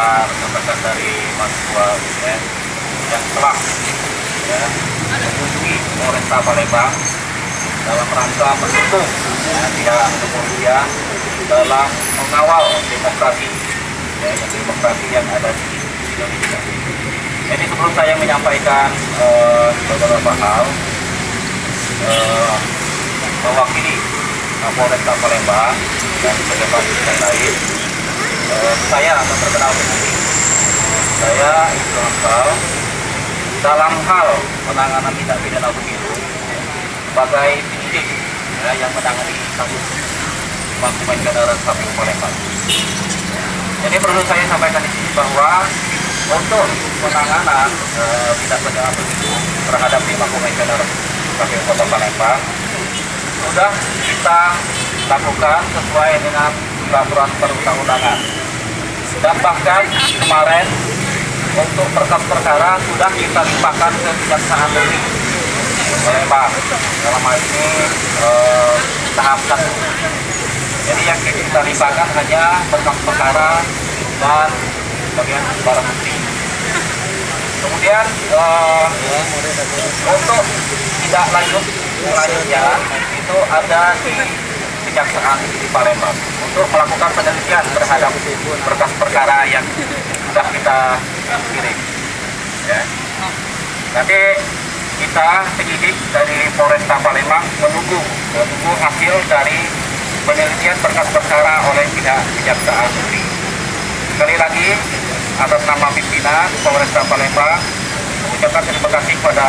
rekan-rekan dari mahasiswa UNER yang telah mengunjungi Polresta Palembang dalam rangka mendukung pihak kepolisian dalam mengawal demokrasi, demokrasi yang ada di Indonesia. Jadi sebelum saya menyampaikan beberapa hal, mewakili Polresta Palembang dan pejabat yang lain, saya akan perkenalkan diri. Saya Ibnu Hamzah dalam hal penanganan tindak pidana pemilu sebagai penyidik yang menangani kasus Pembangunan Daerah KPU Palembang. Jadi perlu saya sampaikan di sini bahwa untuk penanganan tindak pidana pemilu terhadap Pembangunan Daerah KPU Kota Palembang sudah kita lakukan sesuai dengan peraturan perundang-undangan. Dan bahkan kemarin untuk berkas perkara sudah kita limpahkan ke Kejaksaan Negeri Palembang. Dalam hal ini tahap 1. Jadi yang kita limpahkan hanya berkas perkara dan bagian barang bukti. Kemudian untuk tidak selanjutnya itu ada di Kejaksaan di Palembang untuk melakukan penelitian terhadap berkas perkara yang sudah kita kirim. Ya. Nanti kita penyidik dari Polresta Palembang menunggu hasil dari penelitian berkas perkara oleh pihak Kejaksaan Negeri. Sekali lagi atas nama pimpinan Polresta Palembang mengucapkan terima kasih kepada